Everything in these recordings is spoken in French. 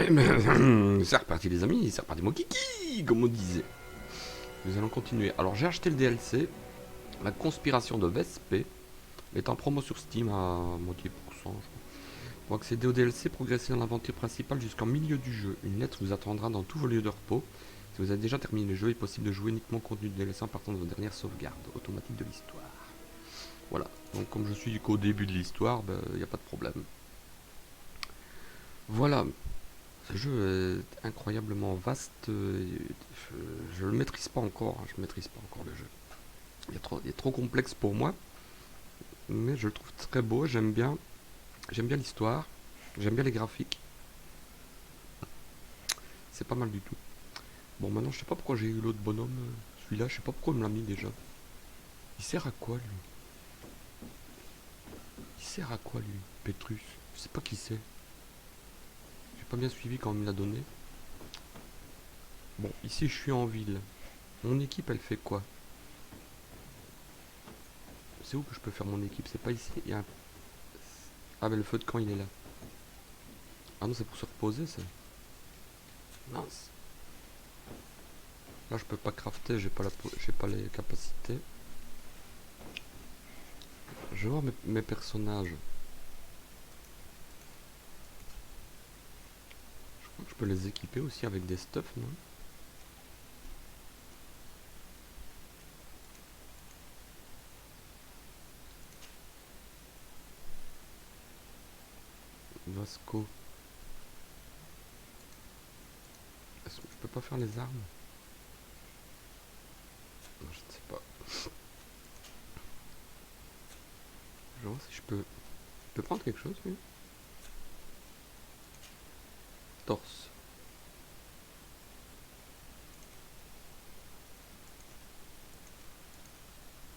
C'est reparti les amis, c'est reparti mon kiki, comme on disait. Nous allons continuer. Alors j'ai acheté le DLC, la conspiration de Vespé, est en promo sur Steam à moitié pourcent. Pour accéder au DLC, progressez dans l'aventure principale jusqu'en milieu du jeu. Une lettre vous attendra dans tous vos lieux de repos. Si vous avez déjà terminé le jeu, il est possible de jouer uniquement au contenu du DLC en partant de votre dernière sauvegarde automatique de l'histoire. Voilà, donc comme je suis qu'au début de l'histoire, il n'y a pas de problème. Voilà. Ce jeu est incroyablement vaste. Je le maîtrise pas encore. Je maîtrise pas encore le jeu. Il est trop complexe pour moi. Mais je le trouve très beau. J'aime bien l'histoire. J'aime bien les graphiques. C'est pas mal du tout. Bon, maintenant, je sais pas pourquoi j'ai eu l'autre bonhomme. Celui-là, je sais pas pourquoi il me l'a mis déjà. Il sert à quoi, lui? Il sert à quoi, lui? Petrus. Je sais pas qui c'est. J'ai pas bien suivi quand on me l'a donné. Bon, ici, je suis en ville. Mon équipe, elle fait quoi? C'est où que je peux faire mon équipe? C'est pas ici. Il y a un... Ah, mais le feu de camp, il est là. Ah non, c'est pour se reposer, ça. Mince. Là, je peux pas crafter, j'ai pas les capacités. Je vais voir mes personnages. Je crois que je peux les équiper aussi avec des stuffs, non? Vasco. Est-ce que je peux pas faire les armes? Non, je ne sais pas. Je vais voir si je peux... Je peux prendre quelque chose, oui. Torse.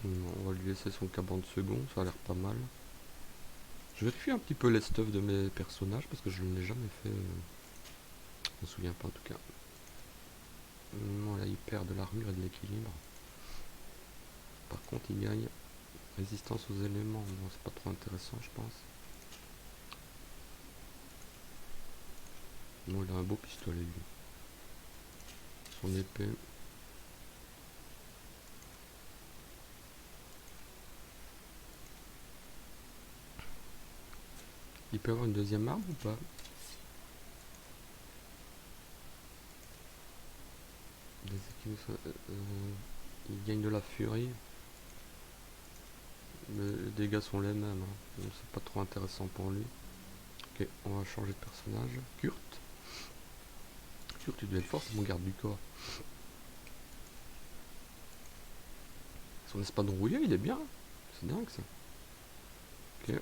Non, on va lui laisser son cabane de second, ça a l'air pas mal. Je vérifie un petit peu les stuffs de mes personnages parce que je ne l'ai jamais fait. Je me souviens pas en tout cas. Non, là il perd de l'armure et de l'équilibre. Par contre il gagne résistance aux éléments. Non, c'est pas trop intéressant je pense. Non, il a un beau pistolet lui. Son épée. Il peut avoir une deuxième arme ou pas? Il gagne de la furie. Mais les dégâts sont les mêmes. Hein. Donc c'est pas trop intéressant pour lui. Ok, on va changer de personnage. Kurt. Kurt, tu dois être fort, c'est mon garde du corps. Son espadon rouillé, il est bien. C'est dingue ça. Ok.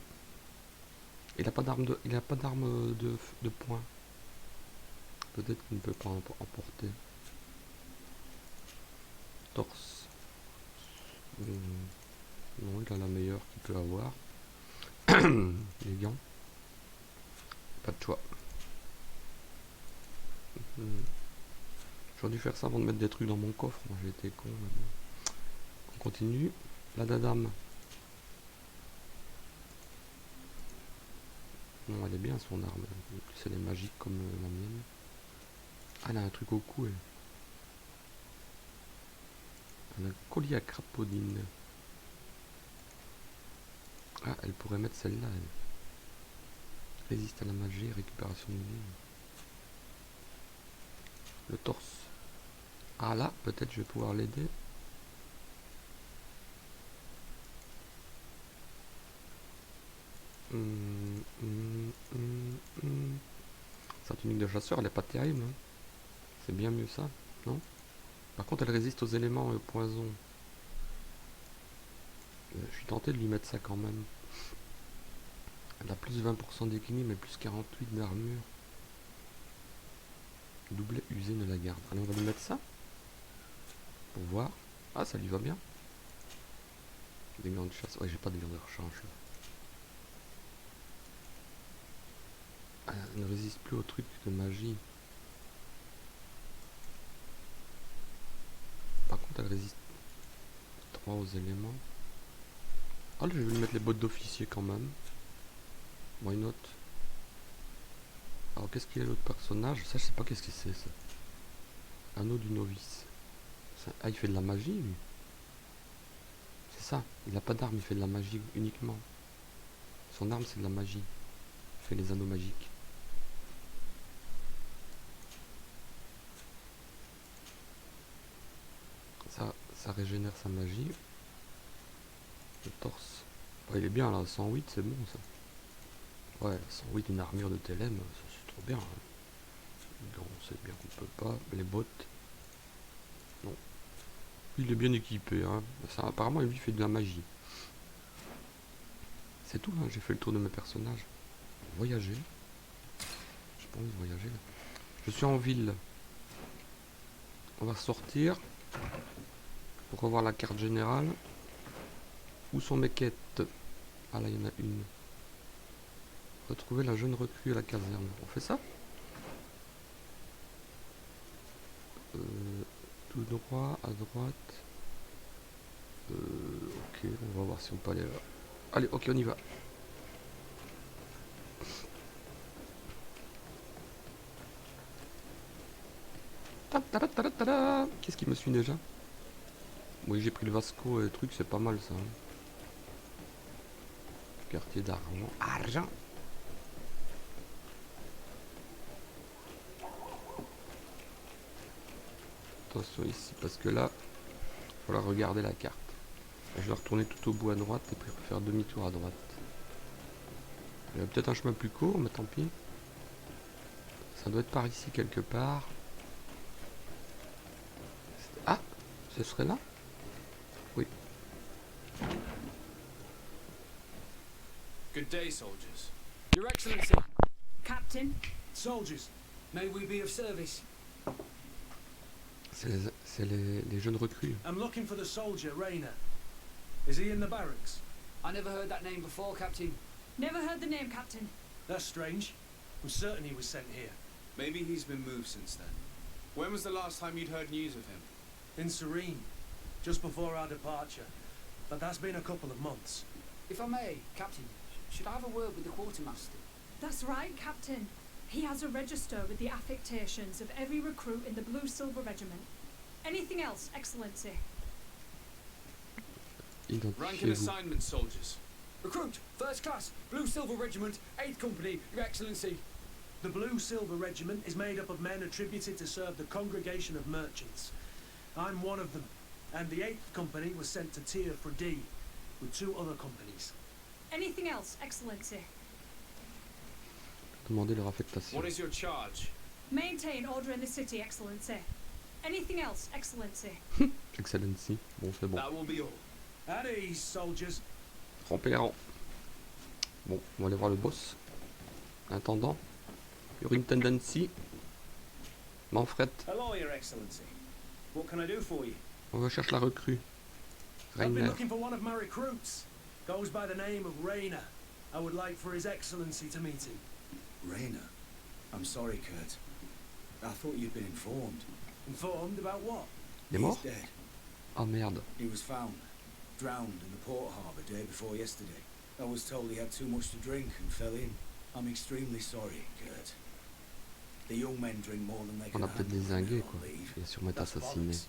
Il a pas d'arme de poing. Peut-être qu'il ne peut pas emporter. Torse. Non, il a la meilleure qu'il peut avoir. Les gants. Pas de choix. J'aurais dû faire ça avant de mettre des trucs dans mon coffre. Moi j'ai été con. On continue. La dadame. Non, elle est bien son arme. En plus elle est magique comme la mienne. Ah, elle a un truc au cou. Elle a un collier à crapaudine. Ah, elle pourrait mettre celle-là. Elle résiste à la magie, récupération de vie. Le torse. Ah là, peut-être je vais pouvoir l'aider. Sa tunique de chasseur, elle est pas terrible. Hein. C'est bien mieux ça, non? Par contre, elle résiste aux éléments et aux poisons. Je suis tenté de lui mettre ça quand même. Elle a plus 20% d'équilibre et plus 48 d'armure. Doublet usé de la garde. Allez, on va lui mettre ça. Pour voir. Ah, ça lui va bien. Des gants de chasse. Ouais, j'ai pas de gants de rechange là. Elle ne résiste plus au truc de magie. Par contre, elle résiste 3 aux éléments. Ah, là, je vais lui mettre les bottes d'officier quand même. Why not? Alors qu'est-ce qu'il y a l'autre personnage? Ça je sais pas qu'est-ce que c'est ça. Anneau du novice. Ah il fait de la magie lui. C'est ça, il a pas d'arme, il fait de la magie uniquement. Son arme c'est de la magie. Il fait les anneaux magiques. Ça régénère sa magie. Le torse. Oh, il est bien là, 108 c'est bon ça. Ouais, 108 une armure de TLM, c'est trop bien. Hein. On sait bien qu'on peut pas. Les bottes. Non. Il est bien équipé. Hein. Ça, apparemment lui fait de la magie. C'est tout, hein. J'ai fait le tour de mes personnages. Voyager. J'ai pas envie de voyager là. Je suis en ville. On va sortir. Pour revoir la carte générale. Où sont mes quêtes? Ah là il y en a une. Retrouver la jeune recrue à la caserne. On fait ça? Tout droit, à droite. Ok, on va voir si on peut aller là. Allez, ok, on y va. Qu'est-ce qui me suit déjà? Oui, j'ai pris le Vasco et le truc, c'est pas mal ça. Hein. Quartier d'argent. Argent! Attention ici, parce que là, il va falloir regarder la carte. Je vais retourner tout au bout à droite et puis faire demi-tour à droite. Il y a peut-être un chemin plus court, mais tant pis. Ça doit être par ici quelque part. Ah! Ce serait là? Oui. Good day, soldiers. Your Excellency. Captain, Soldiers, may we be of service? C'est les jeunes recrues. I'm looking for the soldier, Reiner. Is he in the barracks? I never heard that name before, Captain. never heard the name, Captain. That's strange. I'm certain he was sent here. Maybe he's been moved since then. When was the last time you'd heard news of him? In Serene, just before our departure. But that's been a couple of months. If I may, Captain, should I have a word with the quartermaster? That's right, Captain. He has a register with the affectations of every recruit in the Blue Silver Regiment. Anything else, Excellency? Rank and assignment, soldiers. Recruit, first class, Blue Silver Regiment, 8th Company, Your Excellency. The Blue Silver Regiment is made up of men attributed to serve the Congregation of Merchants. I'm one of them, and the 8th Company was sent to Tier for D, with 2 other companies. Anything else, Excellency? Demander leur affectation. What is your charge? Maintain order in the city, Excellency. Anything else, Excellency? Excellency. Bon, c'est bon. That will be all. At ease, soldiers. Ramper les rangs. Bon, on va aller voir le boss. Intendant. Your Intendancy. Manfred. Hello, Your Excellency. What can I do for you? On recherche la recrue. I've been Reiner. looking for one of my recruits. Goes by the name of Reiner. I would like for His Excellency to meet him. Reiner? I'm sorry, Kurt. I thought you'd been informed. Informed about what? Il est He's mort? dead. Ah merde. He was found, drowned in the port harbour day before yesterday. I was told he had too much to drink and fell in. I'm extremely sorry, Kurt. The young men drink more than they On can a peut-être handle when désingué they're quoi. on leave. Il va sûrement être That's assassiné. bollocks.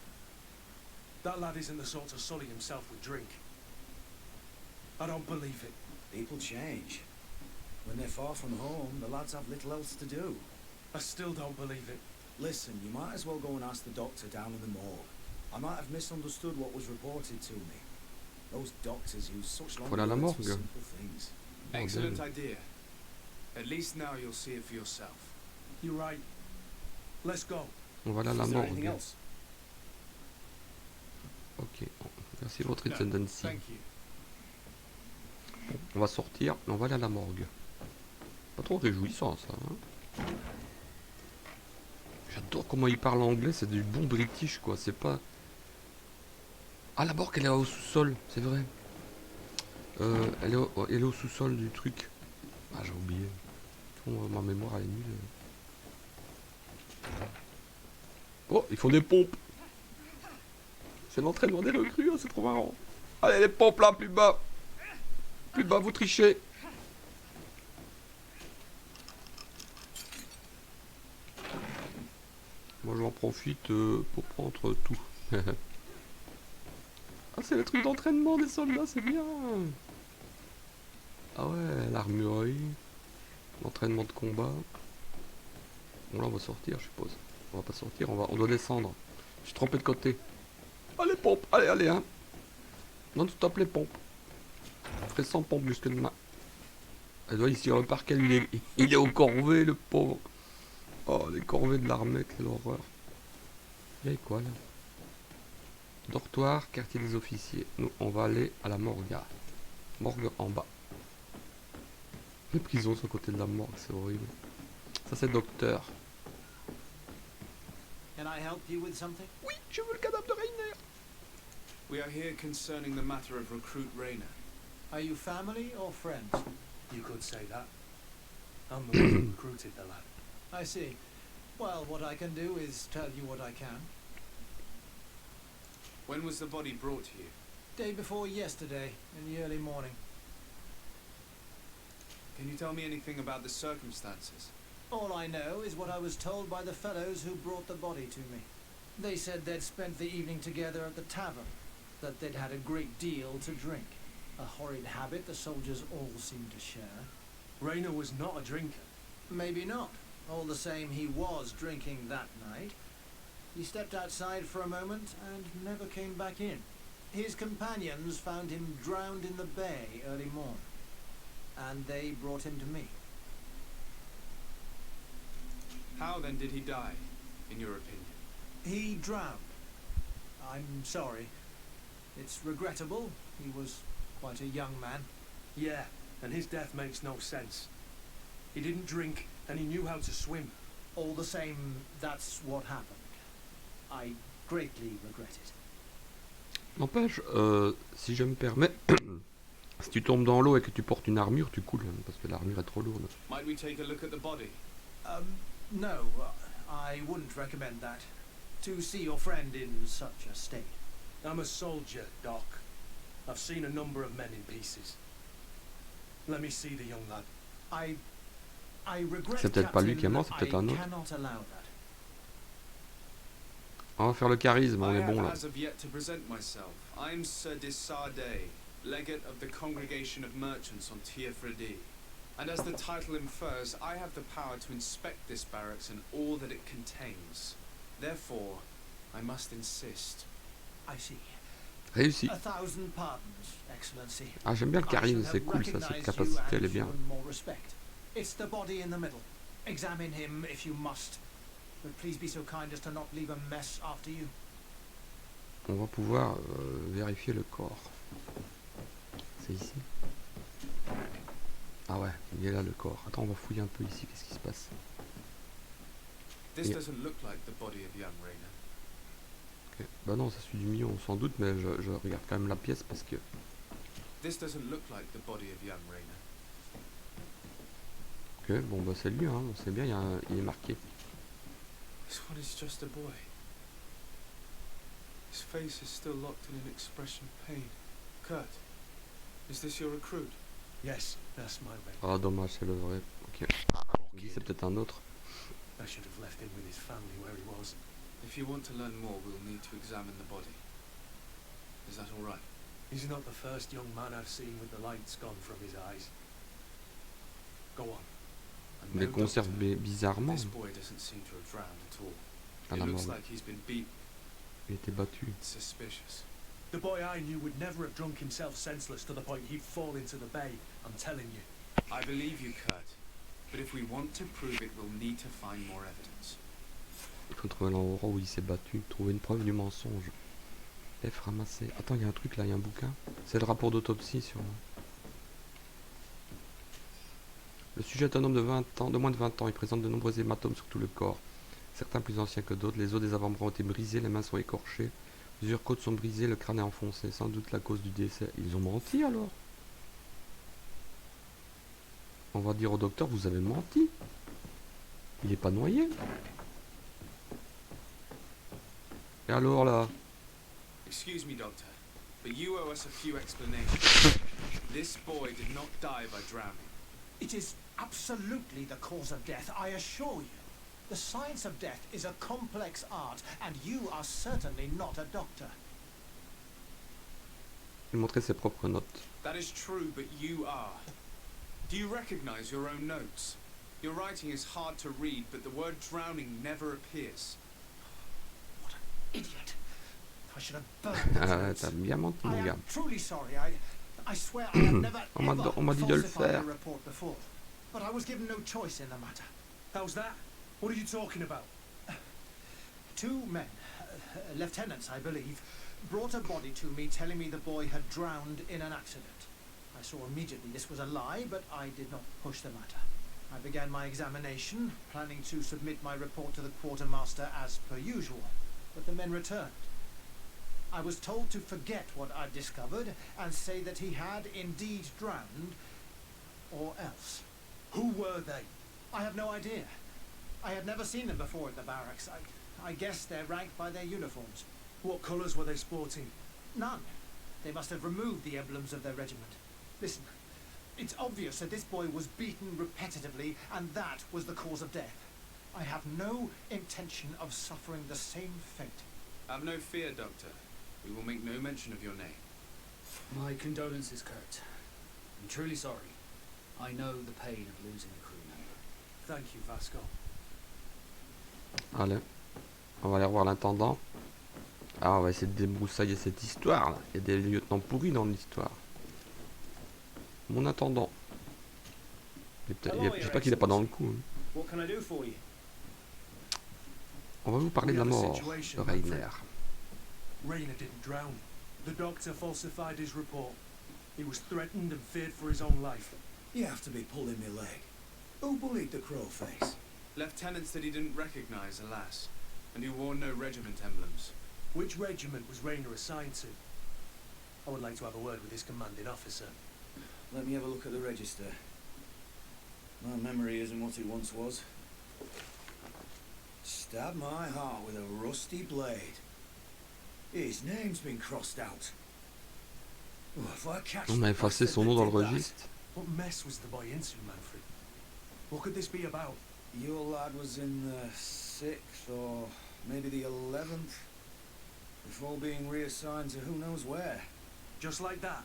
That lad isn't the sort to sully himself with drink. I don't believe it. People change. When they're far from home, the lads have little else to do. I still don't believe it. Listen, you might as well go and ask the doctor down in the morgue. I might have misunderstood what was reported to me. Those doctors use such long Faut aller à la words for morgue. simple things. Excellent Bordel. idea. At least now you'll see it for yourself. You're right. Let's go. On va aller à la Is there anything morgue. else? Ok. Merci votre No, Intendancy. thank you. On va sortir, mais on va aller à la morgue. Pas trop réjouissant ça. Hein. J'adore comment il parle anglais, c'est du bon british quoi, c'est pas... Ah la morgue elle est au sous-sol, c'est vrai. Elle est au sous-sol du truc. Ah j'ai oublié. Oh, ma mémoire elle est nulle. Oh, ils font des pompes. C'est l'entraînement des recrues, hein, c'est trop marrant. Allez les pompes là, plus bas. Plus bas, vous trichez. Moi j'en profite pour prendre tout. Ah, c'est le truc d'entraînement des soldats, c'est bien. Ah ouais, l'armurerie. L'entraînement de combat. Bon là on va sortir je suppose. On va pas sortir, on doit descendre. Je suis trompé de côté. Allez pompe, allez allez hein. Non stop les pompes. Je ferai 100 pompes jusque demain. Elle doit ici repart qu'elle il est au corvée le pauvre. Oh les corvées de l'armée, quelle horreur. Il y a quoi là? Dortoir, quartier des officiers. Nous on va aller à la morgue. Morgue en bas. Les prisons sont à côté de la morgue, c'est horrible. Ça c'est docteur. Can I help you with something? Oui, je veux le cadavre de Reiner. We are here concerning the matter of recruit Reiner. Are you family or friends? You could say that. I'm the one who recruited the lad. I see. Well, what I can do is tell you what I can. When was the body brought to you? Day before yesterday, in the early morning. Can you tell me anything about the circumstances? All I know is what I was told by the fellows who brought the body to me. They said they'd spent the evening together at the tavern, that they'd had a great deal to drink. A horrid habit the soldiers all seemed to share. Reiner was not a drinker. Maybe not. All the same, he was drinking that night. He stepped outside for a moment and never came back in. His companions found him drowned in the bay early morn, and they brought him to me. How then did he die, in your opinion? He drowned. I'm sorry. It's regrettable. He was quite a young man. Yeah, and his death makes no sense. He didn't drink, and he knew how to swim. All the same, that's what happened. I greatly regret it. N'empêche, si je me permets, si tu tombes dans l'eau et que tu portes une armure, tu coules, hein, parce que l'armure est trop lourde. Might we take a look at the body? No, I wouldn't recommend that. To see your friend in such a state. I'm a soldier, Doc. I've seen a number of men in pieces. Let me see the young lad. I regret, C'est peut-être pas lui qui est mort, c'est Captain, peut-être un I autre. cannot allow that. On va faire le charisme, on I est have bon là. as of yet to present myself. I'm Sir Desardet, legate of the Congregation of Merchants on Tier-Fredy. And as the title infers, I have the power to inspect this barracks and all that it contains. Therefore, I must insist. I see. Réussi. 1,000 pardons, Excellency. Ah j'aime bien le charisme, c'est cool ça, cette capacité elle est bien. It's the body in the middle. Examine him if you must. But please be so kind as to not leave a mess after you. On va pouvoir vérifier le corps. C'est ici. Ah ouais, il est là le corps. Attends, on va fouiller un peu ici, qu'est-ce qui se passe? This Yeah. doesn't look like the body of young Reiner. Ok. Bah non, ça suit du milieu, on s'en doute, mais je regarde quand même la pièce parce que... This doesn't look like the body of young Reiner. Ok, bon bah c'est lui, hein, on sait bien, il est marqué. This one is just a boy. His face is still locked in an expression of pain. Kurt, is this your recruit? Yes, that's my mate. Ah dommage, c'est le vrai. Ok. On dit c'est peut-être un autre. I should have left him with his family where he was. If you want to learn more, we'll need to examine the body. Is that all right? He's not the first young man I've seen with the lights gone from his eyes. Go on. And Il les no, conserve Doctor, bizarrement. this boy doesn't seem to have drowned at all. À It la looks mort. like he's been beaten. Il était battu. It's suspicious. The boy I knew would never have drunk himself senseless to the point he'd fall into the bay, I'm telling you. I believe you, Kurt. But if we want to prove it, we'll need to find more evidence. Il faut trouver l'endroit où il s'est battu. Trouver une preuve du mensonge. F ramassé. Attends, il y a un truc là, il y a un bouquin. C'est le rapport d'autopsie sûrement. Le sujet est un homme de 20 ans, de moins de 20 ans. Il présente de nombreux hématomes sur tout le corps. Certains plus anciens que d'autres. Les os des avant-bras ont été brisés, les mains sont écorchées. Plusieurs côtes sont brisées, le crâne est enfoncé. Sans doute la cause du décès. Ils ont menti alors? On va dire au docteur, vous avez menti. Il est pas noyé. Et alors là? Excuse me, Doctor, but you owe us a few explanations. This boy did not die by drowning. It is absolutely the cause of death, I assure you. The science of death is a complex art, and you are certainly not a doctor. Il montrait ses propres notes. That is true, but you are. Do you recognize your own notes? Your writing is hard to read, but the word drowning never appears. What an idiot. I should have burned those notes. T'as bien menti, I mon gars. am truly sorry. I swear I have never On m'a dit de le falsified faire. a report before. But I was given no choice in the matter. How's that? What are you talking about? Two men, lieutenants I believe, brought a body to me telling me the boy had drowned in an accident. I saw immediately this was a lie, but I did not push the matter. I began my examination, planning to submit my report to the quartermaster as per usual, but the men returned. I was told to forget what I'd discovered and say that he had indeed drowned, or else. Who were they? I have no idea. I had never seen them before in the barracks. I guess they're ranked by their uniforms. What colours were they sporting? None. They must have removed the emblems of their regiment. Listen, it's obvious that this boy was beaten repetitively, and that was the cause of death. I have no intention of suffering the same fate. Have no fear, Doctor. We will make no mention of your name. My condolences, Kurt. I'm truly sorry. I know the pain of losing a crew member. Thank you, Vasco. Allez, on va aller revoir l'intendant. Ah, on va essayer de débroussailler cette histoire là. Il y a des lieutenants pourris dans l'histoire. Mon intendant. J'espère qu'il n'est pas dans le coup. Hein. What can I do for you? On va vous parler de la mort de Reiner. Reiner didn't drown. The doctor falsified his report. He was threatened and feared for his own life. You have to be pulling me leg. Who bullied the crow face? Lieutenants that he didn't recognize, alas, and who wore no regiment emblems. Which regiment was Reiner assigned to? I would like to have a word with his commanding officer. Let me have a look at the register. My memory isn't what it once was. Stab my heart with a rusty blade. His name's been crossed out. Oh, if I catch On a effacé son nom dans le registre. What mess was the boy into, Manfred? What could this be about? Your lad was in the 6th or maybe the 11th, before being reassigned to who knows where. Just like that?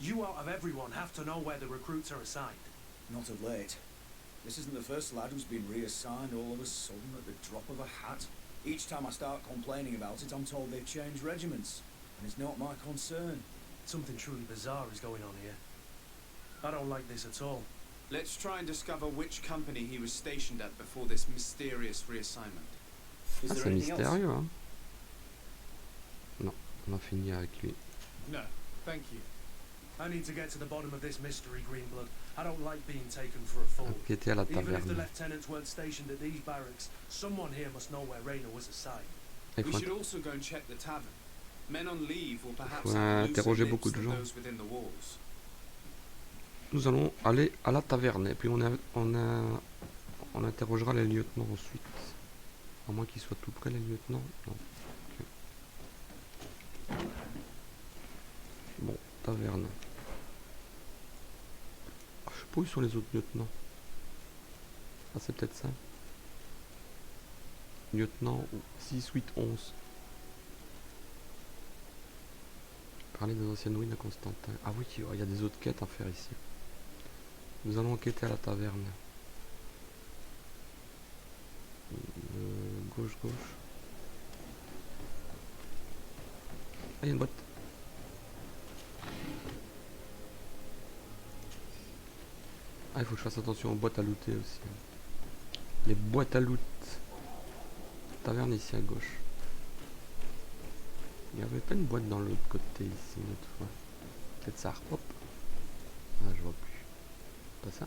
You out of everyone have to know where the recruits are assigned. Not of late. This isn't the first lad who's been reassigned all of a sudden at the drop of a hat. Each time I start complaining about it, I'm told they've changed regiments, and it's not my concern. Something truly bizarre is going on here. I don't like this at all. Let's try and discover which company he was stationed at before this mysterious reassignment. Is Ah, there c'est anything else? mystérieux, hein. Non, on a fini avec lui. No, thank you. I need to get to the bottom of this mystery, Greenblood. I don't like being taken for a fool. Enquêter à la Even if the taverne. lieutenants weren't stationed at these barracks, someone here must know where Reiner was assigned. Il We faut should also go and check the tavern. Men on leave will perhaps faut have interroger looser beaucoup lips de than gens. those within the walls. Nous allons aller à la taverne et puis on interrogera les lieutenants ensuite. À moins qu'ils soient tout près les lieutenants. Non. Ok. Bon, taverne. Ah, je sais pas où sont les autres lieutenants. Ah, c'est peut-être ça. Lieutenant 6, 8, 11. Parler des anciennes ruines à Constantin. Ah oui, il y a des autres quêtes à faire ici. Nous allons enquêter à la taverne. Gauche, gauche. Ah, il y a une boîte. Ah, il faut que je fasse attention aux boîtes à looter aussi. Les boîtes à loot. Taverne ici à gauche. Il n'y avait pas une boîte dans l'autre côté ici une autre fois. Peut-être ça. Hop. Ah, je vois plus. Pas ça.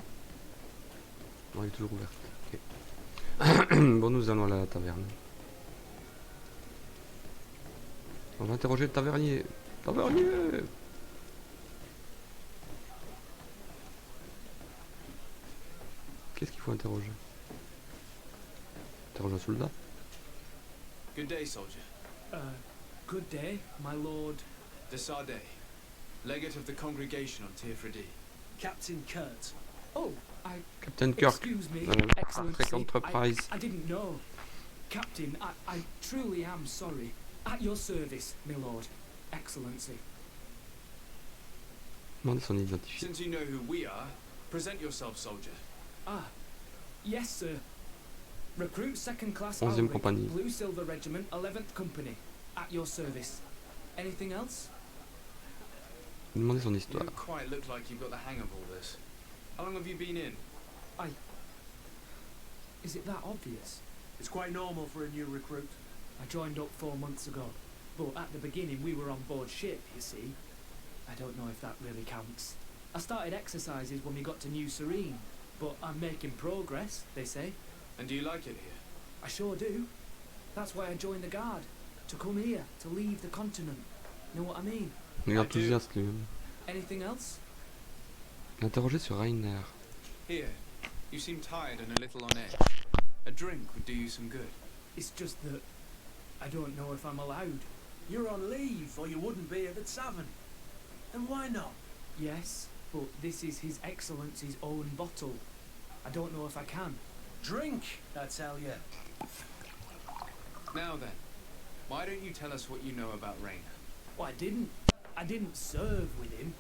Non, elle est toujours ouverte. Ok. Bon, nous allons aller à la taverne. On va interroger le tavernier. Tavernier! Qu'est-ce qu'il faut interroger? Interroger un soldat? Good day, soldier. Good day, my lord. Desarde, legate of the congregation on Tier 3D. Captain Kurt. Oh, Captain Kirk, Excuse me, Trek Excellency. Enterprise. I didn't know. Captain, I truly am sorry. At your service, my lord. Excellency. Demandez son identifiant. Since you know who we are, present yourself, soldier. Ah, yes, sir. Recruit second class 11e Alric, compagnie. Blue Silver Regiment, 11th Company. At your service. Anything else? Demandez son You histoire. don't quite look like you've got the hang of all this. How long have you been in? Is it that obvious? It's quite normal for a new recruit. I joined up 4 months ago. But at the beginning we were on board ship, you see. I don't know if that really counts. I started exercises when we got to New Serene. But I'm making progress, they say. And do you like it here? I sure do. That's why I joined the guard. To come here, to leave the continent. Know what I mean? Il est enthousiaste lui-même. Anything else? L'interroger sur Reiner. Here. You seem tired and a little on edge. A drink would do you some good. It's just that I don't know if I'm allowed. You're on leave, or you wouldn't be at the tavern. And why not? Yes, but this is His Excellency's own bottle. I don't know if I can. Drink, I tell you. Now then, why don't you tell us what you know about Reiner? Well, I didn't serve with him.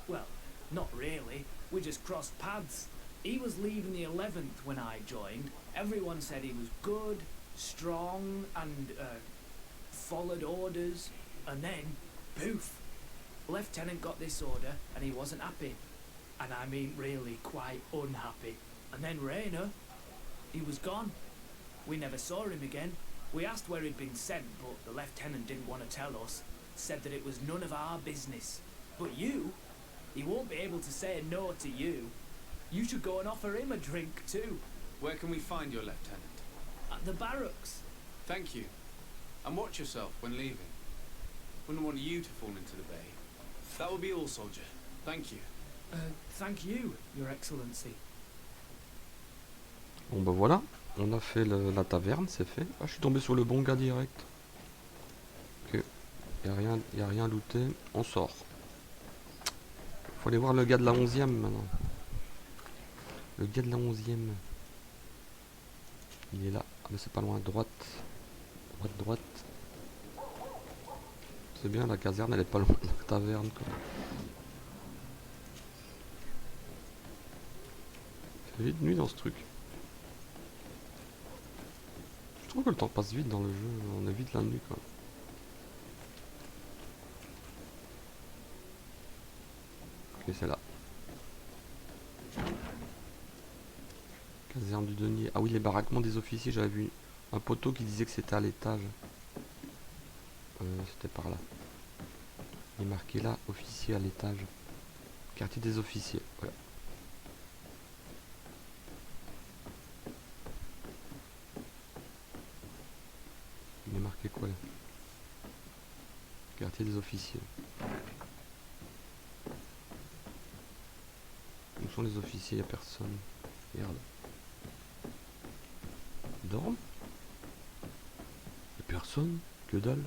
Well, not really. We just crossed paths. He was leaving the 11th when I joined. Everyone said he was good, strong, and followed orders. And then, poof, Lieutenant got this order and he wasn't happy. And I mean really quite unhappy. And then Reiner, he was gone. We never saw him again. We asked where he'd been sent, but the lieutenant didn't want to tell us. Said that it was none of our business. But you, he won't be able to say no to you. You should go and offer him a drink too. Where can we find your lieutenant? At the barracks. Thank you. And watch yourself when leaving. Wouldn't want you to fall into the bay. That will be all, soldier. Thank you. Thank you, Your Excellency. Bon bah voilà, on a fait la taverne, c'est fait. Ah, je suis tombé sur le bon gars direct. Ok, y a rien à looter, on sort. Faut aller voir le gars de la 11e maintenant. Le gars de la 11e. Il est là. Ah mais c'est pas loin, à droite. Droite. C'est bien, la caserne elle est pas loin de la taverne quoi. Il fait vite nuit dans ce truc. Je trouve que le temps passe vite dans le jeu, on est vite la nuit quoi. Ok, c'est là. Caserne du denier. Ah oui, les baraquements des officiers, j'avais vu un poteau qui disait que c'était à l'étage. C'était par là. Il est marqué là, officier à l'étage. Quartier des officiers, voilà. Il est marqué quoi là? Quartier des officiers. Où sont les officiers? Il n'y a personne. Merde. Ils dorment? Il n'y a personne? Que dalle?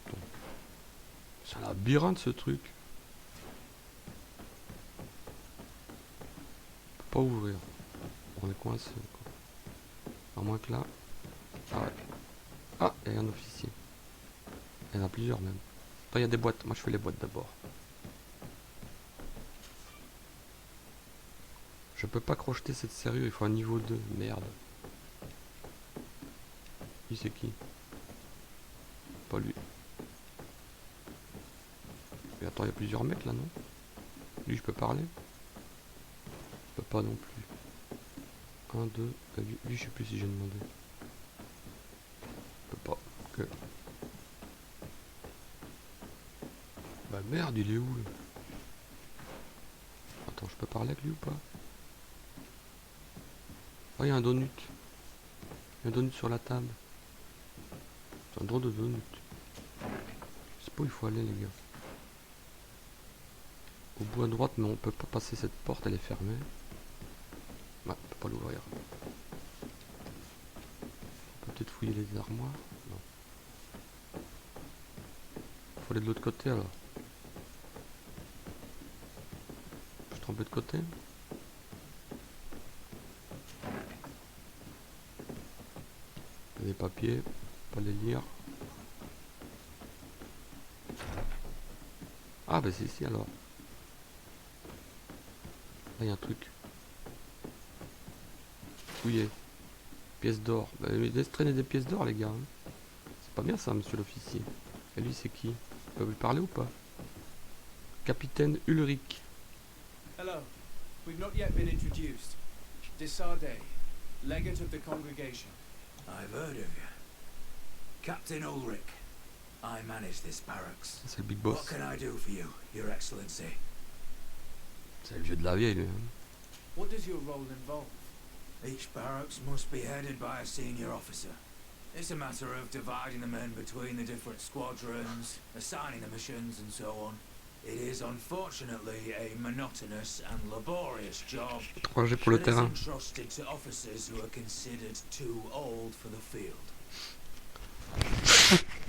Attends. C'est un labyrinthe ce truc. On peut pas ouvrir. On est coincé. À moins que là. Ah ouais. Ah, il y a un officier. Il y en a plusieurs même. Attends, il y a des boîtes. Moi je fais les boîtes d'abord. Je peux pas crocheter cette sérieux, il faut un niveau 2. Merde. Lui c'est qui? Pas lui. Mais attends, il y a plusieurs mecs là, non? Lui je peux parler? Je peux pas non plus. 1, 2, lui je sais plus si j'ai demandé. Je peux pas. Que. Bah merde, il est où là? Attends, je peux parler avec lui ou pas? Oh, il y a un donut. Il y a un donut sur la table. C'est un drôle de donut. Je sais pas où il faut aller, les gars. Au bout à droite, mais on peut pas passer cette porte, elle est fermée. Ouais, on peut pas l'ouvrir. On peut peut-être fouiller les armoires. Non. Faut aller de l'autre côté alors. Je suis trompé de côté. Des papiers, pas les lire. Ah bah c'est ici alors. Là il y a un truc. Fouillé. Pièces d'or. Bah, laisse traîner des pièces d'or les gars. Hein. C'est pas bien ça monsieur l'officier. Et lui c'est qui? Vous pouvez lui parler ou pas? Capitaine Ulrich. Hello. We've not yet been introduced. Desarde, legate of the congregation. I've heard of you. Captain Ulrich. I manage this barracks. C'est le big What boss. can I do for you, Your Excellency? C'est le vieux de la vieille lui. Hein. What does your role involve? Each barracks must be headed by a senior officer. It's a matter of dividing the men between the different squadrons, assigning the missions and so on. It is unfortunately a monotonous and laborious job. 3G pour le But terrain. it's entrusted to officers who are considered too old for the field.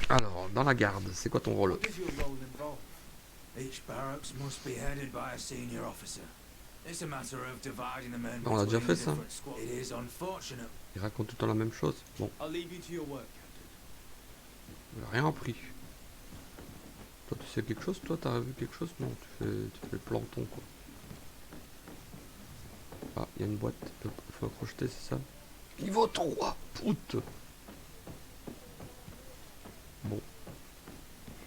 Alors, dans la garde, c'est quoi ton rôle? What does your role involve? Each barracks must be headed by a senior officer. It's a matter of dividing the men On l'a déjà between fait the ça. different squadrons. It is unfortunate. Il raconte tout le temps la même chose. Bon, I'll leave you to your work, Captain. on a rien appris. Toi tu sais quelque chose? Toi t'as vu quelque chose? Non, tu fais le planton quoi. Ah, il y a une boîte. Il faut crocheter, c'est ça? Niveau 3 Pout. Bon.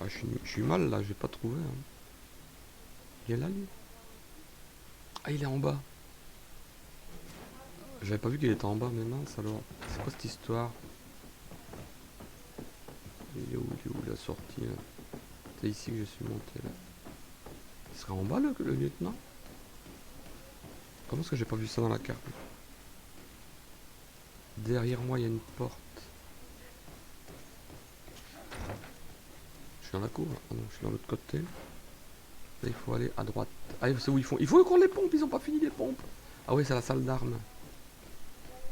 Ah, je suis mal là, j'ai pas trouvé. Hein. Il est là lui? Ah, il est en bas. J'avais pas vu qu'il était en bas, mais mince alors. C'est quoi cette histoire? Il est où la sortie là? C'est ici que je suis monté là. Il serait en bas le lieutenant? Comment est-ce que j'ai pas vu ça dans la carte? Derrière moi il y a une porte. Je suis dans la cour là. Ah non, je suis dans l'autre côté. Là il faut aller à droite. Ah c'est où ils font? Il faut encore les pompes, ils ont pas fini les pompes. Ah oui c'est la salle d'armes.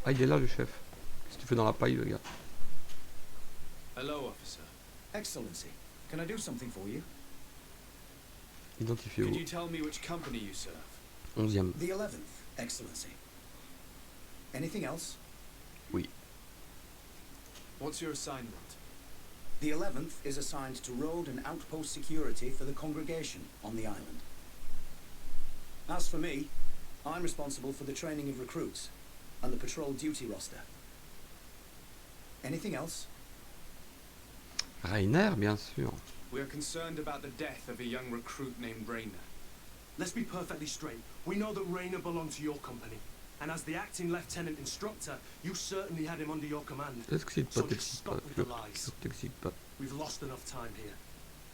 Ah il est là le chef. Qu'est-ce que tu fais dans la paille le gars? Hello, officer. Excellency, can I do something for you? Identifié Could où? you tell me which company you serve? 11e. The 11th, Excellency. Anything else? Oui. What's your assignment? The 11th is assigned to road and outpost security for the congregation on the island. As for me, I'm responsible for the training of recruits and the patrol duty roster. Anything else? Reiner bien sûr. We are concerned about the death of a young recruit named Reiner. Let's be perfectly straight. We know that Reiner belonged to your company. And as the acting lieutenant instructor, you certainly had him under your command. T'excites So pas, let's t'excites pas. stop with the lies. T'excites pas. We've lost enough time here.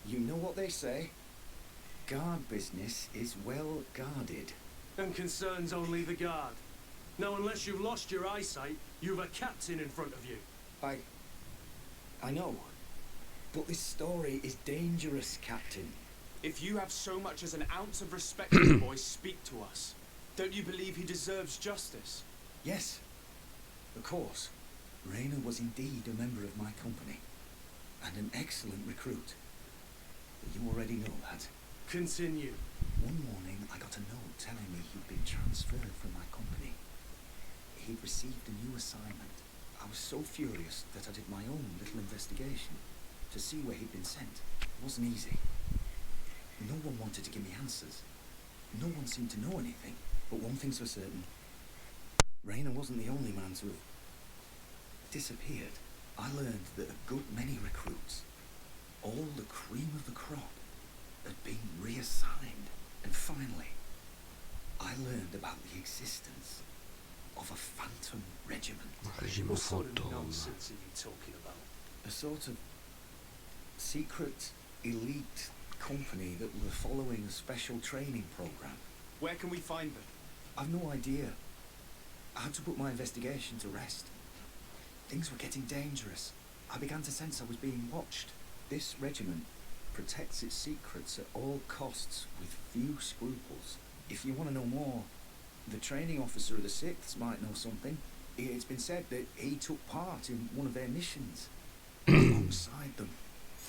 You know what they say? Guard business is well guarded. And concerns only the guard. Now, unless you've lost your eyesight, you've a captain in front of you. I know. But this story is dangerous, Captain. If you have so much as an ounce of respect for the boy, speak to us. Don't you believe he deserves justice? Yes, of course. Reiner was indeed a member of my company. And an excellent recruit. But you already know that. Continue. One morning I got a note telling me he'd been transferred from my company. He'd received a new assignment. I was so furious that I did my own little investigation to see where he'd been sent. It wasn't easy. No one wanted to give me answers. No one seemed to know anything. But one thing's for certain. Reiner wasn't the only man to have disappeared. I learned that a good many recruits, all the cream of the crop, had been reassigned. And finally, I learned about the existence of a phantom regiment. Régiment What sort of fantôme. nonsense are you talking about? A sort of secret elite company that were following a special training program. Where can we find them? I've no idea. I had to put my investigation to rest. Things were getting dangerous. I began to sense I was being watched. This regiment protects its secrets at all costs with few scruples. If you want to know more, the training officer of the 6th might know something. It's been said that he took part in one of their missions alongside them.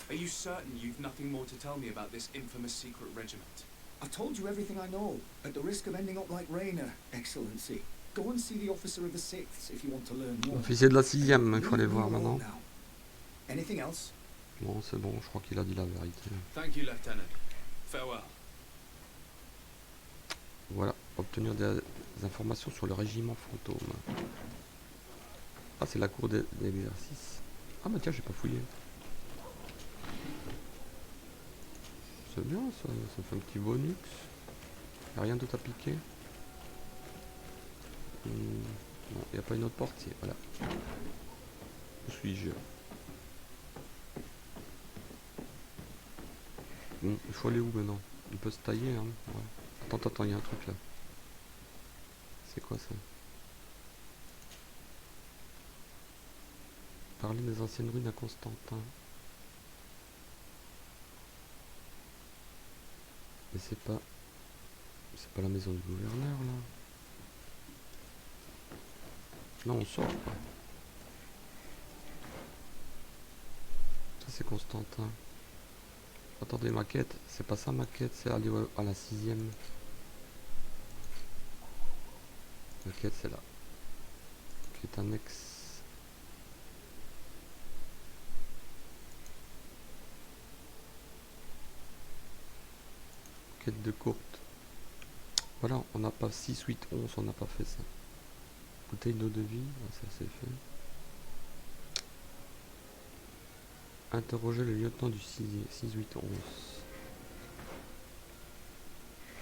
Are you certain you've nothing more to tell me about this infamous secret regiment? I've told you everything I know, at the risk of ending up like Reiner, Excellency. Go and see the officer of the 6th if you want to learn more. Officier de la 6ème, il faut aller Leave voir me alone maintenant. now. Anything else? Bon, c'est bon, je crois qu'il a dit la vérité. Thank you, Lieutenant. Farewell. Voilà, obtenir des informations sur le régiment fantôme. Ah, c'est la cour d'exercice. Ah bah tiens, j'ai pas fouillé. C'est bien ça, ça fait un petit bonus. Y'a rien d'autre à piquer. Non, y a pas une autre porte, voilà. Où suis-je? Bon, il faut aller où maintenant? On peut se tailler, hein. Ouais. Attends, il y a un truc là. C'est quoi ça? Parler des anciennes ruines à Constantin. Mais c'est pas la maison du gouverneur là. Non, on sort quoi. Ça c'est Constantin. Attendez, ma quête, c'est pas ça ma quête, c'est aller à la 6ème. Ma quête c'est là. Quête annexe. Quête de courte. Voilà, on n'a pas 6, 8, 11, on n'a pas fait ça. Bouteille d'eau de vie, ça c'est fait. Interroger le lieutenant du 6, 8, 11.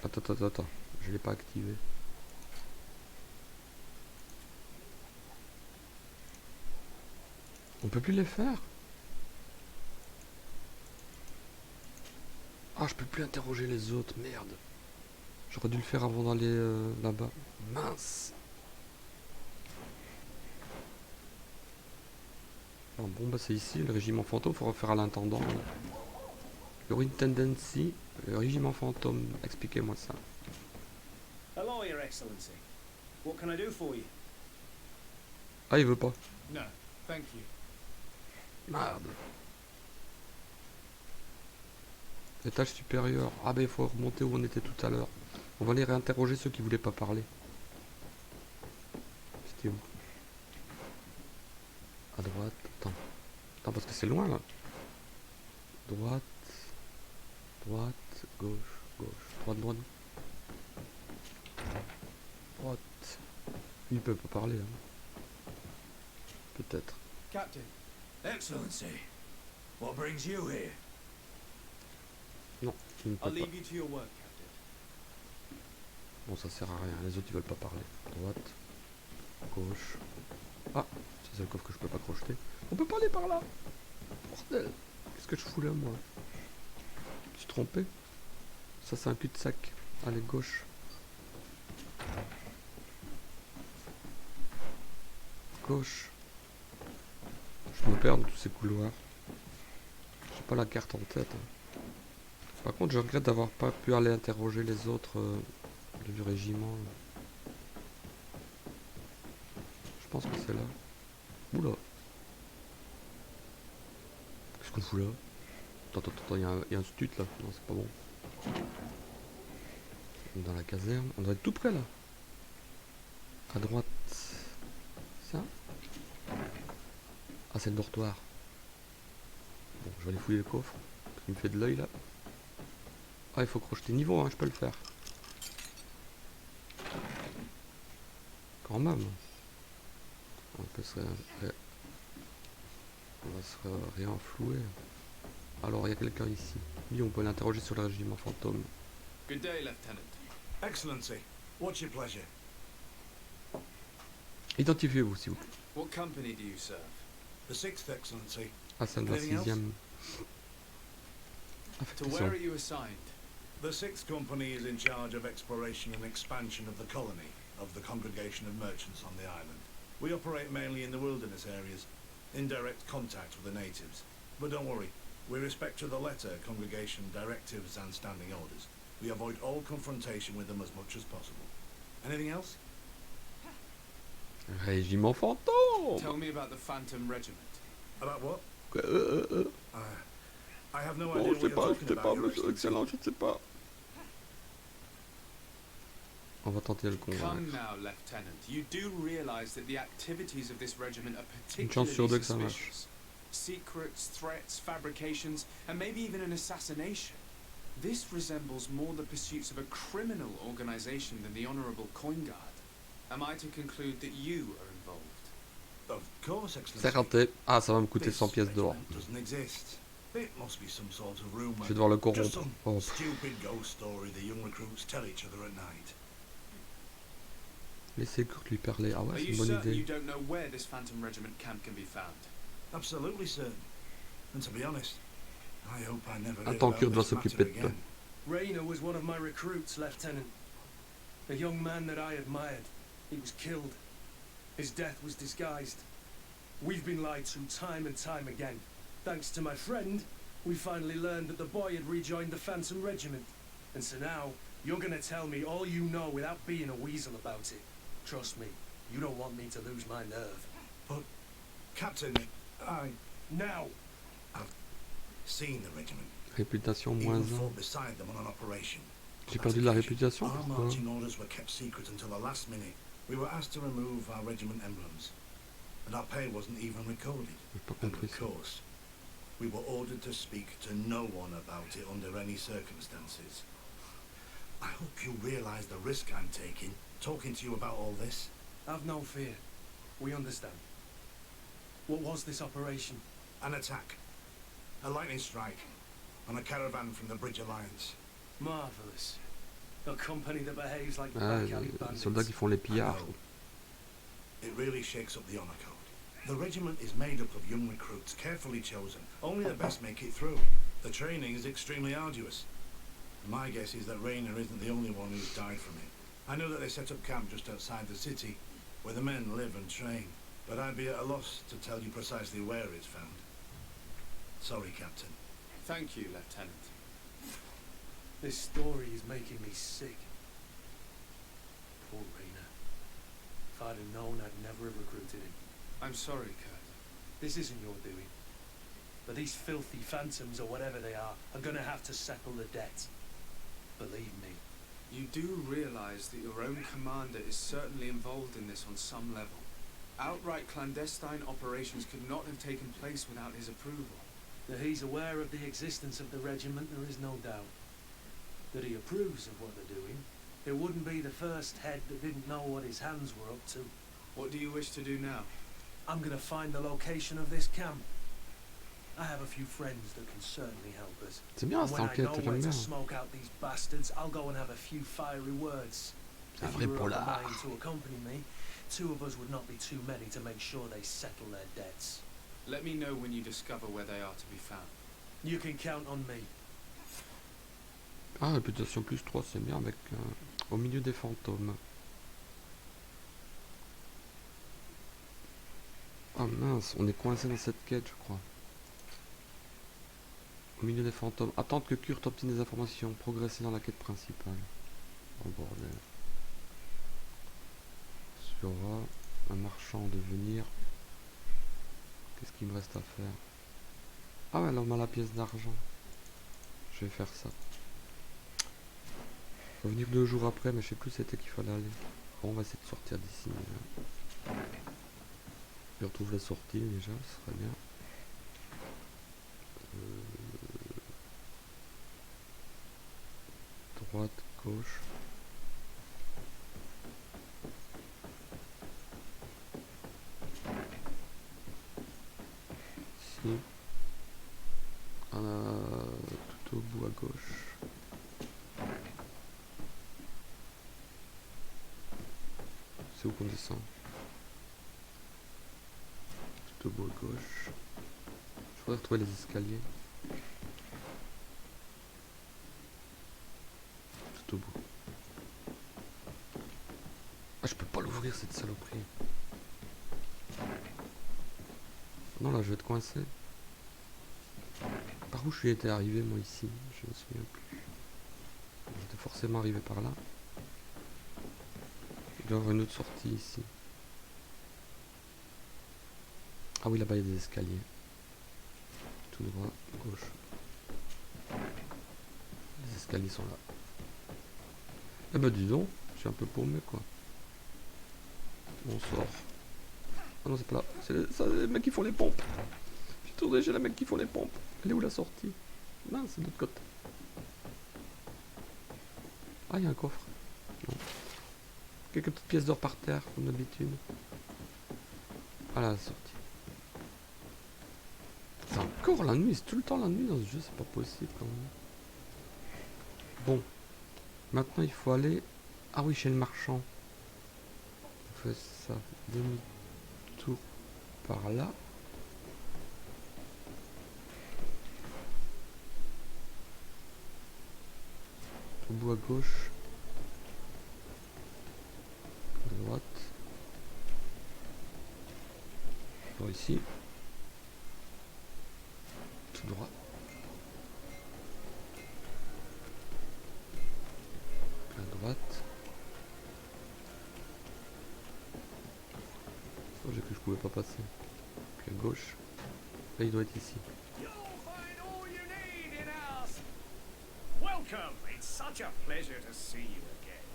Attends, je l'ai pas activé. On peut plus les faire? Ah, je peux plus interroger les autres, merde. J'aurais dû le faire avant d'aller là-bas. Mince. Ah, bon, bah c'est ici, le régiment fantôme, faut refaire à l'intendant. Your Intendancy, le régiment fantôme, expliquez-moi ça. Hello, Your Excellency. What can I do for you? Ah, il veut pas. No, thank you. Merde. Étage supérieur. Ah ben il faut remonter où on était tout à l'heure. On va aller réinterroger ceux qui voulaient pas parler. C'était où? À droite. Attends parce que c'est loin là. Droite. Gauche. Droite. Droite. Il peut pas parler. Hein. Peut-être. Captain. Excellency, what brings you here? Non, il ne peut I'll pas. leave you to your work, Captain. Bon, ça sert à rien. Les autres ils veulent pas parler. Droite. Gauche. Ah, ça c'est le coffre que je peux pas crocheter. On peut pas aller par là. Bordel. Qu'est-ce que je fous là moi? Je me suis trompé. Ça c'est un cul-de-sac. Allez, gauche. Gauche. Je me perds dans tous ces couloirs. J'ai pas la carte en tête. Hein. Par contre, je regrette d'avoir pas pu aller interroger les autres du régiment. Je pense que c'est là. Oula. Qu'est-ce qu'on fout là? Attends, il y a un stut là. Non, c'est pas bon. Dans la caserne. On doit être tout près là. À droite. Ça? Ah, c'est le dortoir. Bon, je vais aller fouiller le coffre. Il me fait de l'œil là. Ah, il faut crocheter niveau, hein, je peux le faire. Quand même. On va se réenflouer. Alors, il y a quelqu'un ici. Lui, on peut l'interroger sur le régiment fantôme. Good day, Lieutenant. Excellency, what's your pleasure? Identifiez-vous, s'il vous plaît. What company do you serve? The 6th, Excellency. Ah, c'est de la Anything else? 6ème. To where are you assigned? The 6th Company is in charge of exploration and expansion of the colony of the Congregation of Merchants on the island. We operate mainly in the wilderness areas, in direct contact with the natives. But don't worry, we respect to the letter Congregation directives and standing orders. We avoid all confrontation with them as much as possible. Anything else? Régiment fantôme. Tell me about the Phantom Regiment. About what? I have no idea Bon, je what sais you're pas, talking about, Your monsieur Excellency. l'excellent, je ne sais pas. On va tenter de le convaincre. Come now, Lieutenant. You do realize that the activities of this regiment are Une chance sur particularly deux que ça marche. suspicious. Secrets, threats, fabrications, and maybe even an assassination. This resembles more the pursuits of a criminal organization than the honorable coin guard. Am I to conclude that you are involved? Of course, C'est Excellency. raté. Ah, ça va me coûter This 100 pièces d'or. regiment doesn't exist. It must be some sort of rumor. Je vais devoir le Just corrompre. some Oh. stupid ghost story the young recruits tell each other at night. Laissez Kurt lui parler. Ah ouais, Are c'est you une bonne certain you idée. don't know where this Phantom Regiment camp can be found? Absolutely certain. And to be honest, I hope I never hear Attends, about Kurt doit this matter s'occuper de toi. again. Reiner was one of my recruits, Lieutenant. A young man that I admired. He was killed. His death was disguised. We've been lied to time and time again. Thanks to my friend, we finally learned that the boy had rejoined the Phantom Regiment. And so now, you're gonna tell me all you know without being a weasel about it. Trust me, you don't want me to lose my nerve. Captain, I Now! seen the regiment. Réputation Even moins 1. fought beside them on an operation. J'ai perdu de la Our réputation. Pourquoi? marching orders were kept secret until the last minute. We were asked to remove our regiment emblems, and our pay wasn't even recorded. J'ai pas And compris of ça. course, we were ordered to speak to no one about it under any circumstances. I hope you realize the risk I'm taking, talking to you about all this. Have no fear. We understand. What was this operation? An attack. A lightning strike on a caravan from the Bridge Alliance. Marvelous. A company that behaves like Ah, back alley les bandits. soldats qui font les I pillards. know. It really shakes up the honor code. The regiment is made up of young recruits, carefully chosen. Only the best make it through. The training is extremely arduous. My guess is that Reiner isn't the only one who's died from it. I know that they set up camp just outside the city, where the men live and train, but I'd be at a loss to tell you precisely where it's found. Sorry, Captain. Thank you, Lieutenant. This story is making me sick. Poor Reiner. If I'd have known, I'd never have recruited him. I'm sorry, Kurt. This isn't your doing. But these filthy phantoms, or whatever they are gonna have to settle the debt. Believe me. You do realize that your own commander is certainly involved in this on some level. Outright clandestine operations could not have taken place without his approval. That he's aware of the existence of the regiment, there is no doubt. That he approves of what they're doing. It wouldn't be the first head that didn't know what his hands were up to. What do you wish to do now? I'm gonna find the location of this camp. I have a few friends that can certainly help us. C'est bien And cette when I enquête, know j'aime where bien. to smoke out these bastards, I'll go and have a few fiery words. C'est un If vrai you were of a polar. mind to accompany me, two of us would not be too many to make sure they settle their debts. Let me know when you discover where they are to be found. You can count on me. Ah, réputation plus 3, c'est bien avec au milieu des fantômes. Ah mince, on est coincé dans cette quête, je crois. Au milieu des fantômes. Attendre que Kurt obtienne des informations. Progresser dans la quête principale. Oh bordel. Sera un marchand de venir. Qu'est-ce qu'il me reste à faire? Ah ouais, là on a la pièce d'argent. Je vais faire ça. Revenir 2 jours après, mais je sais plus où c'était qu'il fallait aller. Bon, on va essayer de sortir d'ici déjà. Je retrouve la sortie déjà, ce serait bien. Droite, gauche. Ici. Tout au bout à gauche. C'est où qu'on descend? Tout au bout à gauche. Je voudrais retrouver les escaliers. Tout au bout. Ah, je peux pas l'ouvrir cette saloperie. Non, là je vais être coincé. Par où je suis été arrivé moi ici? Je me souviens plus. J'étais forcément arrivé par là. Il doit y avoir une autre sortie ici. Ah oui, là-bas il y a des escaliers. Tout droit, gauche. Les escaliers sont là. Eh ben dis donc, Je suis un peu paumé quoi. On sort. Ah non c'est pas là. C'est les mecs qui font les pompes. J'ai tourné chez les mecs qui font les pompes. Elle est où la sortie? Non, c'est de l'autre côté. Ah, il y a un coffre. Non. Quelques petites pièces d'or par terre, comme d'habitude. Ah là, la sortie. C'est encore la nuit, c'est tout le temps la nuit dans ce jeu, c'est pas possible quand même. Bon. Maintenant, il faut aller... Ah oui, chez le marchand. On fait ça. Demi-tour par là. Au bout à gauche. À droite. Par ici. Tout droit. À droite. Oh, j'ai cru que je pouvais pas passer. Puis à gauche. Là, il doit être ici. Welcome! It's such a pleasure to see you again.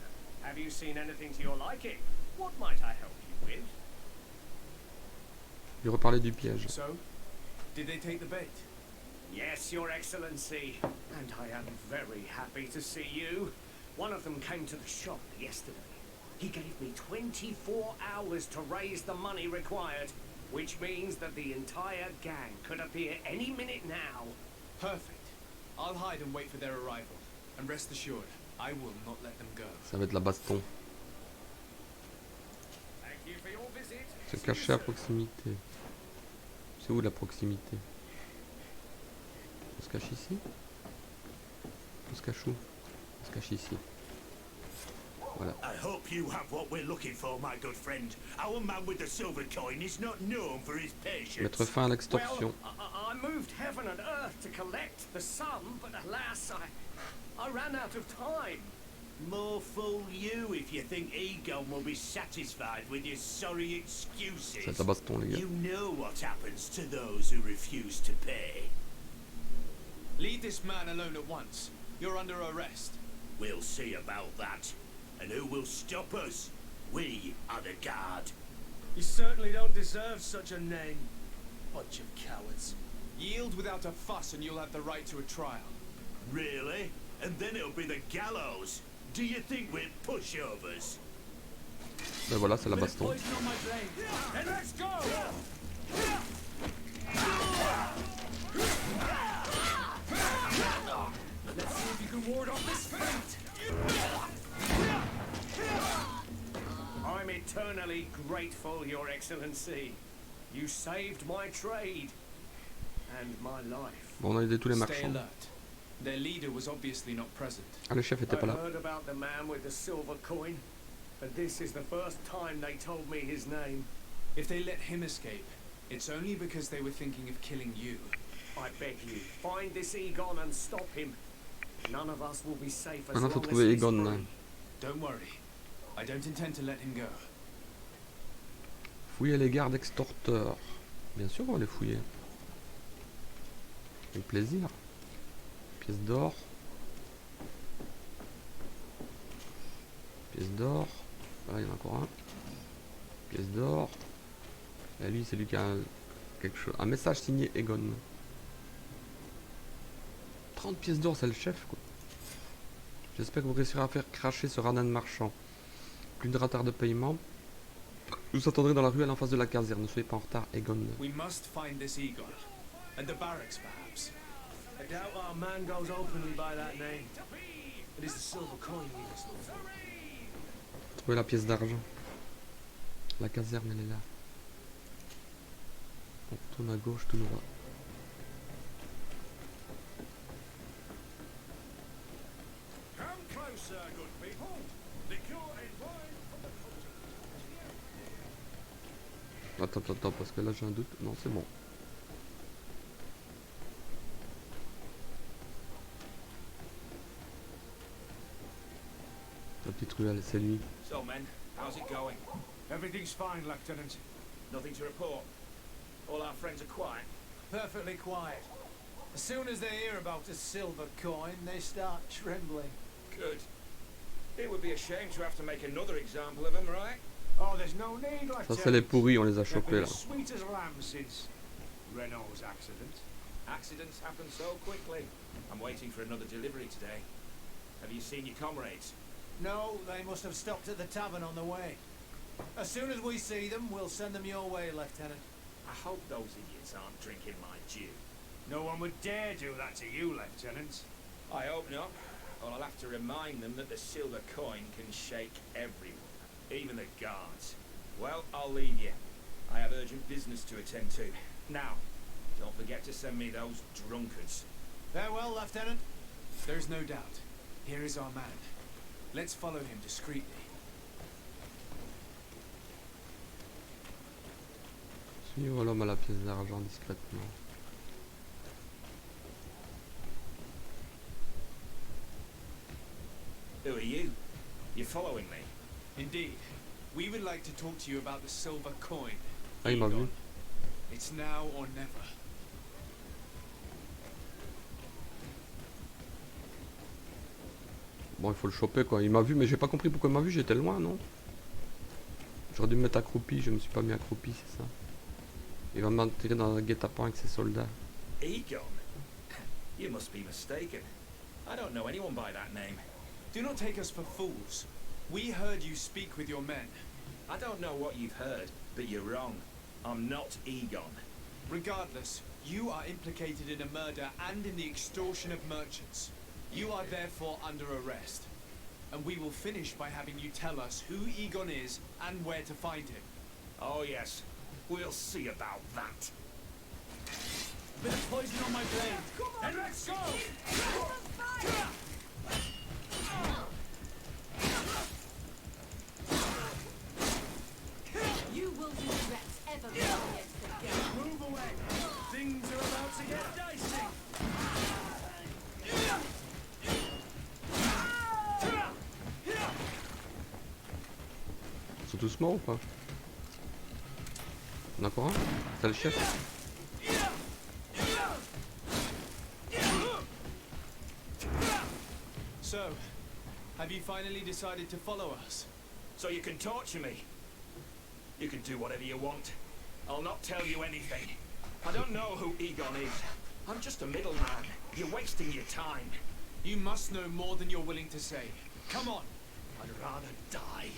Have you seen anything to your liking? What might I help you with? Il reparlait du piège. So, did they take the bait? Yes, Your Excellency. And I am very happy to see you. One of them came to the shop yesterday. He gave me 24 hours to raise the money required, which means that the entire gang could appear any minute now. Perfect. I'll hide and wait for their arrival. And rest assured, I will not let them go. Ça va être la baston. Thank you for your visit. Se cacher à proximité. C'est où la proximité? On se cache ici? On se cache où? On se cache ici. Voilà. I hope you have what we're looking for, my good friend. Our man with the silver coin is not known for his patience. Mettre fin à l'extorsion. Well, I moved heaven and earth to collect the sum, but alas, I ran out of time. More fool you if you think Egon will be satisfied with your sorry excuses. C'est la baston, les gars. You know what happens to those who refuse to pay. Leave this man alone at once. You're under arrest. We'll see about that. And who will stop us? We are the guard. You certainly don't deserve such a name. Bunch of cowards. Yield without a fuss and you'll have the right to a trial. Really? And then it'll be the gallows. Do you think we're pushovers? Ben voilà, c'est la baston. Poison on my blade. And let's go! Let's see if you can ward off this fate. I'm eternally grateful, Your Excellency. You saved my trade and my life. Bon, on a aidé tous les Stay marchands. alert. Their leader was obviously not present. Ah, le chef était I pas là. heard about the man with the silver coin, but this is the first time they told me his name. If they let him escape, it's only because they were thinking of killing you. I beg you, find this Egon and stop him. None of us will be safe as Maintenant, faut long as trouver he's Egon. free. Don't worry. I don't intend to let him go. Fouiller les gardes extorteurs. Bien sûr, on va les fouiller. Avec plaisir. Pièce d'or. Pièce d'or. Là, il y en a encore un. Pièce d'or. Et lui, c'est lui qui a quelque chose. Un message signé Egon. 30 pièces d'or, c'est le chef, quoi. J'espère que vous réussirez à faire cracher ce radin de marchand. Plus de retard de paiement. Vous attendrez dans la ruelle en face de la caserne. Ne soyez pas en retard, Egon. We must find this Egon. At the barracks, perhaps. I doubt our man goes openly by that name. It is the silver coin we must look for. Trouvez la pièce d'argent. La caserne, elle est là. On tourne à gauche tout droit. Come closer, good people. Liqueur and wine from the Attends, parce que là j'ai un doute. Non, c'est bon. La petite ruelle, c'est lui. So, men, how's it going? Everything's fine, Lieutenant. Nothing to report. All our friends are quiet. Perfectly quiet. As soon as they hear about a silver coin, they start trembling. Good. It would be a shame to have to make another example of him, right? Oh, there's no need, Ça c'est les pourris, on les a They've chopés been là. as sweet as lamb since Renault's accident. Accidents happen so quickly. I'm waiting for another delivery today. Have you seen your comrades? No, they must have stopped at the tavern on the way. As soon as we see them, we'll send them your way, Lieutenant. I hope those idiots aren't drinking my dew. No one would dare do that to you, Lieutenant. I hope not. Or I'll have to remind them that the silver coin can shake everyone, even the guards. Well, I'll leave you. I have urgent business to attend to. Now, don't forget to send me those drunkards. Farewell, Lieutenant. There's no doubt. Here is our man. Let's follow him discreetly. Suivre l'homme à la pièce d'argent discrètement. Who are you? You're following me? Indeed. We would like to talk to you about the silver coin. Ah, il m'a vu. It's now or never. Bon, il faut le choper quoi. Il m'a vu, mais j'ai pas compris pourquoi il m'a vu. J'étais loin, non? J'aurais dû me mettre accroupi. Je me suis pas mis accroupi, c'est ça. Il va m'enterrer dans un guet-apens avec ses soldats. Egon? You must be mistaken. I don't know anyone by that name. Do not take us for fools. We heard you speak with your men. I don't know what you've heard, but you're wrong. I'm not Egon. Regardless, you are implicated in a murder and in the extortion of merchants. You are therefore under arrest. And we will finish by having you tell us who Egon is and where to find him. Oh yes, we'll see about that. Bit of poison on my blade. And let's go! You will regret ever going against the girl. Move away! Things are about to get dicey! Ils sont tous morts ou pas? On a encore un? C'est le chef? So, have you finally decided to follow us? So you can torture me. You can do whatever you want. I'll not tell you anything. I don't know who Egon is. I'm just a middleman. You're wasting your time. You must know more than you're willing to say. Come on! I'd rather die.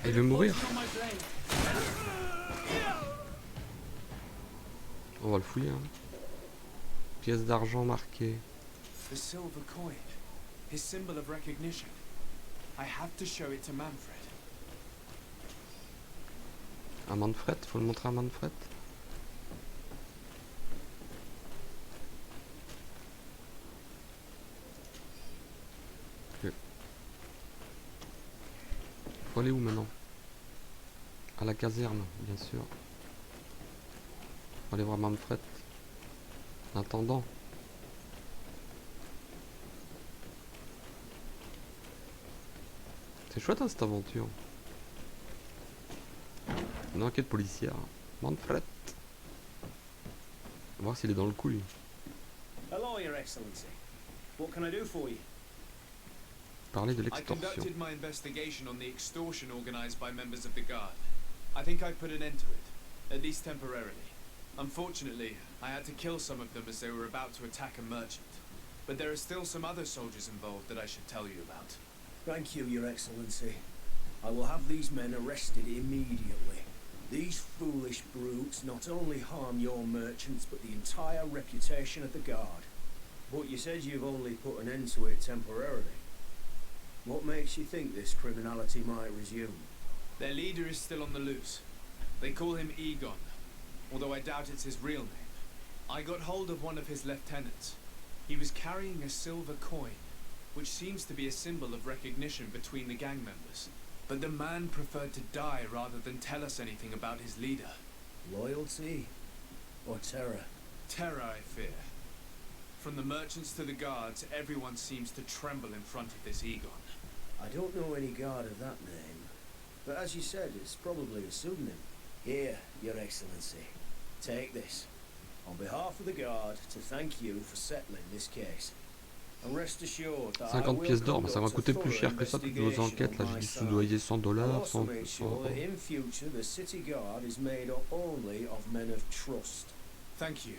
Il veut mourir. On va le fouiller. Hein. Pièce d'argent marquée. The silver coin. His symbol of recognition. I have to show it to Manfred. À Manfred, faut le montrer à Manfred. Ok. Faut aller où maintenant? À la caserne, bien sûr. Faut aller voir Manfred. En attendant. C'est chouette hein, cette aventure. Une enquête policière. Manfred. On va voir s'il est dans le coup lui. Hello, Your Excellency. What can I do for you? Parler de I l'extorsion. conducted my investigation on the extortion organized by members of the Guard. I think I put an end to it, at least temporarily. Unfortunately, I had to kill some of them as they were about to attack a merchant. But there are still some other soldiers involved that I should tell you about. Thank you, Your Excellency. I will have these men arrested immediately. These foolish brutes not only harm your merchants, but the entire reputation of the Guard. But you said you've only put an end to it temporarily. What makes you think this criminality might resume? Their leader is still on the loose. They call him Egon, although I doubt it's his real name. I got hold of one of his lieutenants. He was carrying a silver coin, which seems to be a symbol of recognition between the gang members. But the man preferred to die rather than tell us anything about his leader. Loyalty? Or terror? Terror, I fear. From the merchants to the guards, everyone seems to tremble in front of this Egon. I don't know any guard of that name. But as you said, it's probably a pseudonym. Here, Your Excellency. Take this. On behalf of the Guard, to thank you for settling this case. And rest assured that I 50 will pièces d'or, mais ça va conduct a coûter plus thorough cher que ça, toutes vos investigation enquêtes. Là, on j'ai my dû side. soudoyer 100 I'll $, also 100... make sure that in future the city guard is made up only of men of trust. Thank you.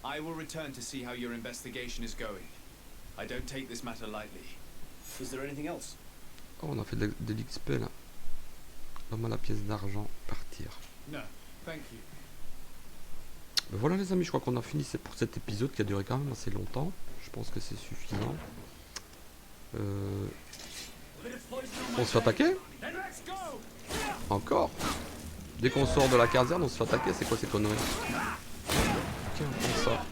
I will return to see how your investigation is going. I don't take this matter lightly. Is there anything else? Oh, on a fait de l'XP là. L'homme à la pièce d'argent, partir. No, thank you. Ben voilà les amis, je crois qu'on a fini pour cet épisode qui a duré quand même assez longtemps. Je pense que c'est suffisant. On se fait attaquer? Encore? Dès qu'on sort de la caserne, on se fait attaquer, c'est quoi ces conneries? Tiens, prends ça.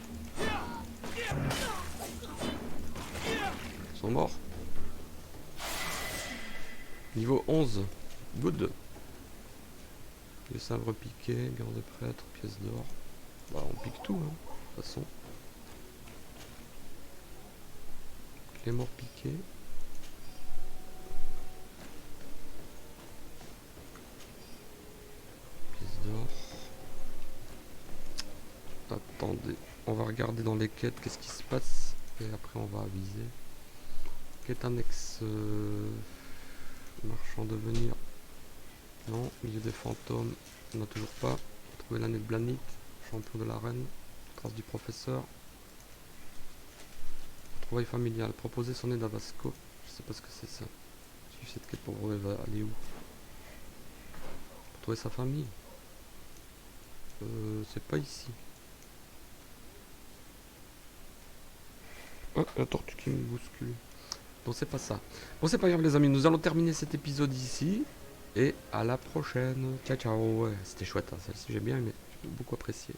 Ils sont morts. Niveau 11. Good. Le sabre piqué, garde prêtre, pièce d'or. Bah on pique tout, hein, de toute façon. Les morts piqués. Pièce d'or. Attendez, on va regarder dans les quêtes qu'est-ce qui se passe. Et après on va aviser. Quête annexe. Marchand de venir. Non, milieu des fantômes. On n'a toujours pas. Trouver l'année de Blanit. Champion de la reine. Trace du professeur. Trouvaille familiale. Proposer son aide à Vasco. Je sais pas ce que c'est ça. Suivre cette quête pour voir elle va aller où. Pour trouver sa famille. C'est pas ici. Oh, la tortue qui me bouscule. Donc c'est pas ça. Bon c'est pas grave les amis, nous allons terminer cet épisode ici. Et à la prochaine. Ciao ciao. Ouais, c'était chouette hein, celle-ci j'ai bien aimé. J'ai beaucoup apprécié.